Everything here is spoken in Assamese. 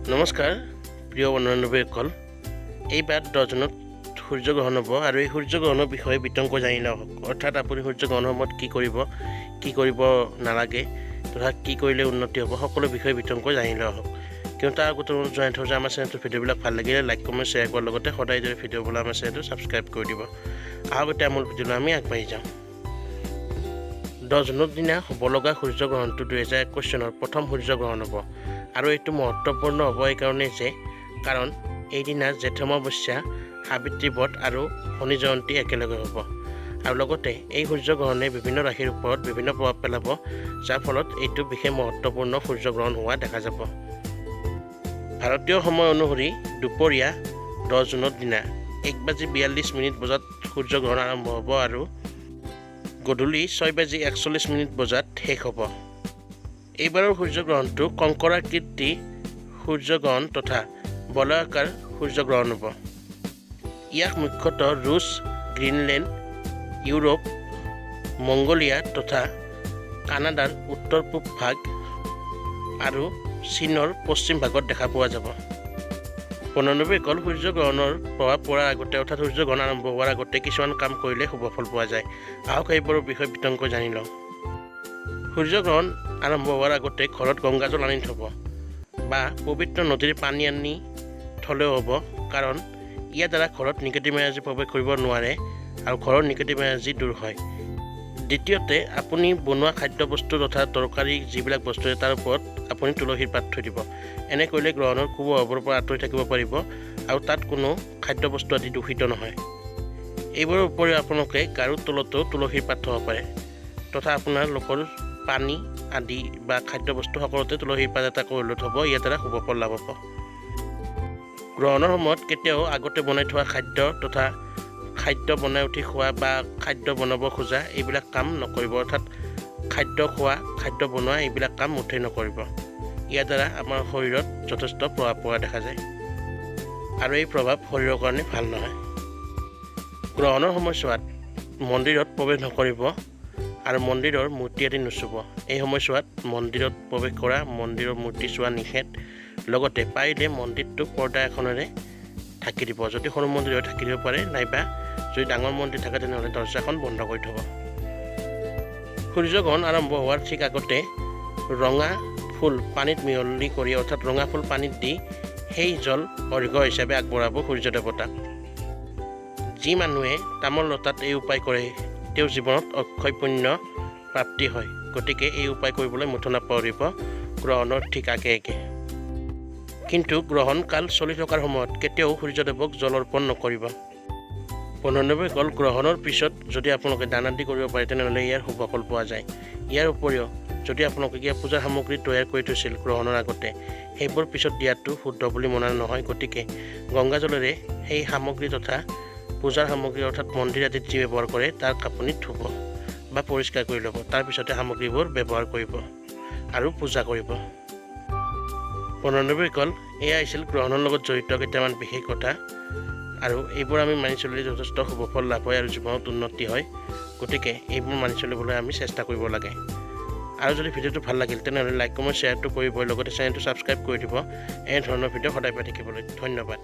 নমস্কাৰ প্ৰিয় বন্ধুবান্ধৱীসকল এইবাৰ 10 জুনত সূৰ্যগ্ৰহণ হ'ব আৰু এই সূৰ্যগ্ৰহণৰ বিষয়ে বিতংকৈ জানি লওক অৰ্থাৎ আপুনি সূৰ্যগ্ৰহণৰ সময়ত কি কৰিব নালাগে তথা কি কৰিলে উন্নতি হ'ব সকলো বিষয়ে বিতংকৈ জানি লওক কিন্তু তাৰ আগতে জনাই থওঁ যে আমাৰ চেনেলটোৰ ভিডিঅ'বিলাক ভাল লাগিলে লাইক কমেণ্ট শ্বেয়াৰ কৰাৰ লগতে সদায় দৰে ভিডিঅ' বলা আমাৰ চেনেলটো ছাবস্ক্ৰাইব কৰি দিব আহক এতিয়া মূল ভিডিঅ'লৈ আমি আগবাঢ়ি যাওঁ 10 জুনৰ দিনা হ'ব লগা সূৰ্যগ্ৰহণটো 2021 চনৰ প্ৰথম সূৰ্যগ্ৰহণ হ'ব আৰু এইটো মহত্বপূৰ্ণ হ'ব এই কাৰণে যে কাৰণ এই দিনা জেঠ অমাৱস্যা সাবিত্ৰী ব্ৰত আৰু শনি জয়ন্তী একেলগে হ'ব আৰু লগতে এই সূৰ্যগ্ৰহণে বিভিন্ন ৰাশিৰ ওপৰত বিভিন্ন প্ৰভাৱ পেলাব যাৰ ফলত এইটো বিশেষ মহত্বপূৰ্ণ সূৰ্যগ্ৰহণ হোৱা দেখা যাব ভাৰতীয় সময় অনুসৰি দুপৰীয়া 10 জুনৰ দিনা 1:42 বজাত সূৰ্যগ্ৰহণ আৰম্ভ হ'ব আৰু গধূলি 6:41 বজাত শেষ হ'ব এইবাৰৰ সূৰ্যগ্ৰহণটো কংকৰাকৃতি সূৰ্যগ্ৰহণ তথা বলয়াকাৰ সূৰ্যগ্ৰহণ হ'ব ইয়াক মুখ্যতঃ ৰুছ গ্ৰীণলেণ্ড ইউৰোপ মংগোলিয়া তথা কানাডাৰ উত্তৰ পূব ভাগ আৰু চীনৰ পশ্চিম ভাগত দেখা পোৱা যাব বন্ধুবান্ধৱীসকল সূৰ্যগ্ৰহণৰ প্ৰভাৱ পৰাৰ আগতে অৰ্থাৎ সূৰ্যগ্ৰহণ আৰম্ভ হোৱাৰ আগতে কিছুমান কাম কৰিলে শুভ ফল পোৱা যায় আহক এইবোৰৰ বিষয়ে বিতংকৈ জানি লওঁ সূৰ্যগ্ৰহণ আৰম্ভ হোৱাৰ আগতে ঘৰত গংগাজল আনি থ'ব বা পবিত্ৰ নদীৰ পানী আনি থ'লেও হ'ব কাৰণ ইয়াৰ দ্বাৰা ঘৰত নিগেটিভ এনাৰ্জি প্ৰৱেশ কৰিব নোৱাৰে আৰু ঘৰৰ নিগেটিভ এনাৰ্জি দূৰ হয় দ্বিতীয়তে আপুনি বনোৱা খাদ্যবস্তু তথা তৰকাৰী যিবিলাক বস্তু তাৰ ওপৰত আপুনি তুলসীৰ পাত থৈ দিব এনে কৰিলে গ্ৰহণৰ কুপ্ৰভাৱৰ পৰা আঁতৰি থাকিব পাৰিব আৰু তাত কোনো খাদ্যবস্তু আদি দূষিত নহয় এইবোৰৰ উপৰিও আপোনালোকে গাৰুৰ তলতো তুলসীৰ পাত থ'ব পাৰে তথা আপোনাৰ লোকৰ পানী আদি বা খাদ্যবস্তু সকলোতে তুলসীৰ পাত এটা কৰি লৈ থ'ব ইয়াৰ দ্বাৰা শুভ ফল লাভ হ'ব গ্ৰহণৰ সময়ত কেতিয়াও আগতে বনাই থোৱা খাদ্য বনাই উঠি খোৱা বা খাদ্য বনাব খোজা এইবিলাক কাম নকৰিব অৰ্থাৎ খাদ্য খোৱা খাদ্য বনোৱা এইবিলাক কাম মুঠেই নকৰিব ইয়াৰ দ্বাৰা আমাৰ শৰীৰত যথেষ্ট প্ৰভাৱ পৰা দেখা যায় আৰু এই প্ৰভাৱ শৰীৰৰ কাৰণে ভাল নহয় গ্ৰহণৰ সময়ছোৱাত মন্দিৰত প্ৰৱেশ নকৰিব আৰু মন্দিৰৰ মূৰ্তি আদি নুচুব এই সময়ছোৱাত মন্দিৰত প্ৰৱেশ কৰা মন্দিৰৰ মূৰ্তি চোৱা নিষেধ লগতে পাৰিলে মন্দিৰটো পৰ্দা এখনেৰে ঢাকি দিব যদি সৰু মন্দিৰত ঢাকি দিব পাৰে নাইবা যদি ডাঙৰ মন্দিৰ থাকে তেনেহ'লে দৰ্জাখন বন্ধ কৰি থ'ব সূৰ্যগ্ৰহণ আৰম্ভ হোৱাৰ ঠিক আগতে ৰঙা ফুল পানীত মিহলি কৰি অৰ্থাৎ ৰঙা ফুল পানীত দি সেই জল অৰ্ঘ্য হিচাপে আগবঢ়াব সূৰ্য দেৱতাক যি মানুহে তামৰ লতাত এই উপায় কৰে তেওঁৰ জীৱনত অক্ষয় পুণ্য প্ৰাপ্তি হয় গতিকে এই উপায় কৰিবলৈ মুঠো নাপাহৰিব গ্ৰহণৰ ঠিক আগে কিন্তু গ্ৰহণ কাল চলি থকাৰ সময়ত কেতিয়াও সূৰ্যদেৱক জল অৰ্পণ নকৰিব বন্ধুবান্ধৱীসকল গ্ৰহণৰ পিছত যদি আপোনালোকে দান আদি কৰিব পাৰে তেনেহ'লে ইয়াৰ শুভ ফল পোৱা যায় ইয়াৰ উপৰিও যদি আপোনালোকে কিবা পূজাৰ সামগ্ৰী তৈয়াৰ কৰি থৈছিল গ্ৰহণৰ আগতে সেইবোৰ পিছত দিয়াটো শুদ্ধ বুলি মনা নহয় গতিকে গংগাজলেৰে সেই সামগ্ৰী তথা পূজাৰ সামগ্ৰী অৰ্থাৎ মন্দিৰ আদিত যি ব্যৱহাৰ কৰে তাক আপুনি ধুব বা পৰিষ্কাৰ কৰি ল'ব তাৰপিছতে সামগ্ৰীবোৰ ব্যৱহাৰ কৰিব আৰু পূজা কৰিব বন্ধুবান্ধৱীসকল এয়া আছিল গ্ৰহণৰ লগত জড়িত কেইটামান বিশেষ কথা আৰু এইবোৰ আমি মানি চলিলে যথেষ্ট শুভ ফল লাভ হয় আৰু জীৱনত উন্নতি হয় গতিকে এইবোৰ মানি চলিবলৈ আমি চেষ্টা কৰিব লাগে আৰু যদি ভিডিঅ'টো ভাল লাগিল তেনেহ'লে লাইক কমেণ্ট শ্বেয়াৰটো কৰিবই লগতে চেনেলটো ছাবস্ক্ৰাইব কৰি দিব এনেধৰণৰ ভিডিঅ' সদায় পাই থাকিবলৈ ধন্যবাদ